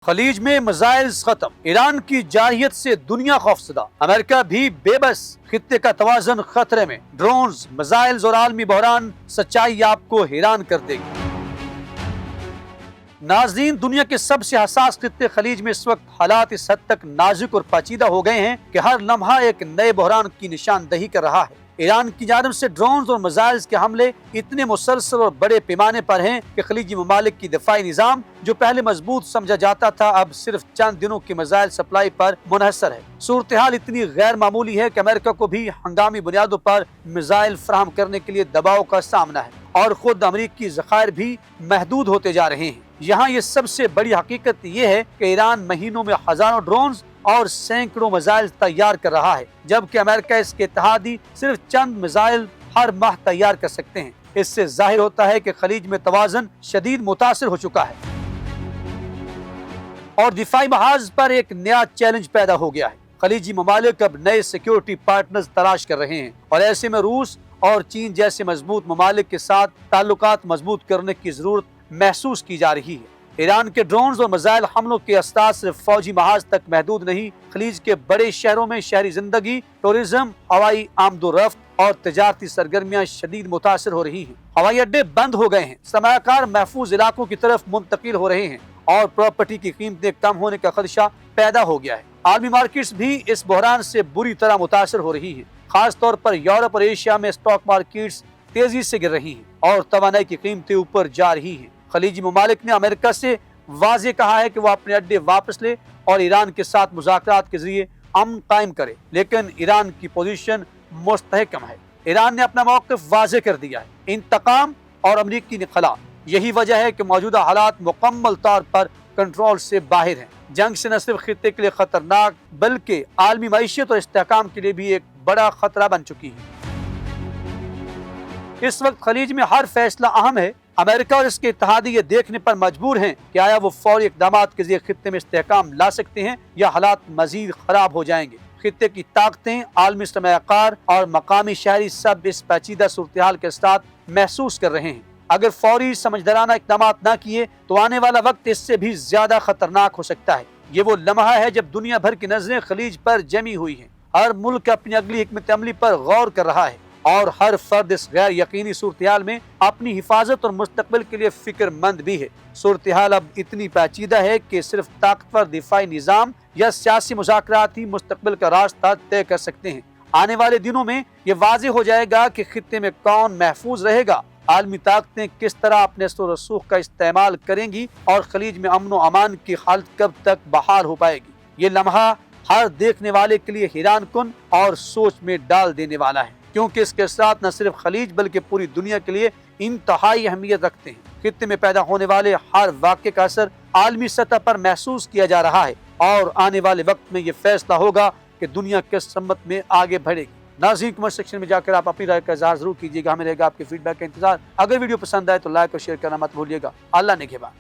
खलीज में मिसाइल खत्म, ईरान की जारहियत से दुनिया खौफजदा, अमेरिका भी बेबस, खित्ते का तवाज़ुन खतरे में, ड्रोन्स, मिसाइल्स और आलमी बहरान, सच्चाई आपको हैरान कर देगी। नाज़रीन, दुनिया के सबसे हसास खित्ते खलीज में इस वक्त हालात इस हद तक नाजुक और पेचीदा हो गए हैं कि हर लम्हा एक नए बहरान की निशानदही कर रहा है। ईरान की जानिब से ड्रोन्स और मिसाइल्स के हमले इतने मुसलसल और बड़े पैमाने पर हैं कि खलीजी ममालिक की दिफाई निज़ाम जो पहले मजबूत समझा जाता था अब सिर्फ चंद दिनों की मिसाइल सप्लाई पर मुनहसर है। सूरत हाल इतनी गैर मामूली है कि अमेरिका को भी हंगामी बुनियादों पर मिसाइल फराहम करने के लिए दबाव का सामना है और खुद अमरीकी ज़खायर भी महदूद होते जा रहे हैं। यहाँ ये सबसे बड़ी हकीकत ये है कि ईरान महीनों में हजारों ड्रोन्स और सैकड़ों मिसाइल तैयार कर रहा है, जबकि अमेरिका इसके इत्तेहादी सिर्फ चंद मिसाइल हर माह तैयार कर सकते हैं। इससे जाहिर होता है कि खलीज में तवाज़ुन शदीद मुतासिर हो चुका है और दिफाई महाज पर एक नया चैलेंज पैदा हो गया है। खलीजी ममालिक अब नए सिक्योरिटी पार्टनर्स तलाश कर रहे हैं और ऐसे में रूस और चीन जैसे मजबूत ममालिक के साथ ताल्लुकात मजबूत करने की जरूरत महसूस की जा रही है। ईरान के ड्रोन्स और मिसाइल हमलों के असरात सिर्फ फौजी महाज तक महदूद नहीं, खलीज के बड़े शहरों में शहरी जिंदगी, टूरिज्म, हवाई आमदोरफ्त और तजारती सरगर्मियां शदीद मुतासिर हो रही हैं। हवाई अड्डे बंद हो गए हैं, सरमायाकार महफूज इलाकों की तरफ मुंतकिल हो रहे हैं और प्रॉपर्टी की कीमतें कम होने का खदशा पैदा हो गया है। आलमी मार्केट्स भी इस बहरान से बुरी तरह मुतासिर हो रही है। खास तौर पर यूरोप और एशिया में स्टॉक मार्केट्स तेजी से गिर रही हैं और तवानाई की कीमतें ऊपर जा रही हैं। खलीजी ममालिक ने अमेरिका से वाज़ेह कहा है कि वो अपने अड्डे वापस ले और ईरान के साथ मुज़ाकरात के जरिए अमन कायम करे, लेकिन ईरान की पोजीशन मुस्तहकम है। ईरान ने अपना मौक़िफ़ वाज़ेह कर दिया है, इंतकाम और अमरीकी निखला। यही वजह है कि मौजूदा हालात मुकम्मल तौर पर कंट्रोल से बाहर हैं। जंग से न सिर्फ खित्ते के लिए खतरनाक बल्कि आलमी मईशत और इस्तेहकाम के लिए भी एक बड़ा खतरा बन चुकी है। इस वक्त खलीज में हर फैसला अहम है। अमेरिका और इसके इत्तेहादी ये देखने पर मजबूर हैं कि आया वो फौरी इक़दामात के जरिए खित्ते में इस्तेहकाम ला सकते हैं या हालात मजीद खराब हो जाएंगे। खित्ते की ताकतें, आलमी सरमायाकार और मकामी शहरी सब इस पेचीदा सूरत-ए-हाल के साथ महसूस कर रहे हैं। अगर फौरी समझदाराना इक़दामात न किए तो आने वाला वक्त इससे भी ज्यादा खतरनाक हो सकता है। ये वो लम्हा है जब दुनिया भर की नजरें खलीज पर जमी हुई हैं। हर मुल्क अपनी अगली हिकमत अमली पर गौर कर रहा है और हर फर्द इस गैर यकीनी सूरत-ए-हाल में अपनी हिफाजत और मुस्तकबिल के लिए फिक्रमंद भी है। सूरत-ए-हाल अब इतनी पेचीदा है कि सिर्फ ताकतवर दिफाई निज़ाम या सियासी मुज़ाकरात ही मुस्तकबिल का रास्ता तय कर सकते हैं। आने वाले दिनों में ये वाज़ेह हो जाएगा कि खित्ते में कौन महफूज रहेगा, आलमी ताकतें किस तरह अपने असर रसूख का इस्तेमाल करेंगी और खलीज में अमन व अमान की हालत कब तक बहाल हो पाएगी। ये लम्हा हर देखने वाले के लिए हैरान कुन और सोच में डाल देने वाला है, क्योंकि इसके साथ न सिर्फ खलीज बल्कि पूरी दुनिया के लिए इंतहाई अहमियत रखते हैं। खित्ते में पैदा होने वाले हर वाक़े का असर आलमी सतह पर महसूस किया जा रहा है और आने वाले वक्त में ये फैसला होगा कि दुनिया किस सम्मत में आगे बढ़ेगी। नाज़रीन, कमेंट सेक्शन में जाकर आप अपनी राय का इज़हार जरूर कीजिएगा। हमें रहेगा आपके फीडबैक का इंतजार। अगर वीडियो पसंद आए तो लाइक और शेयर करना मत भूलिएगा। अल्लाह निगहबान।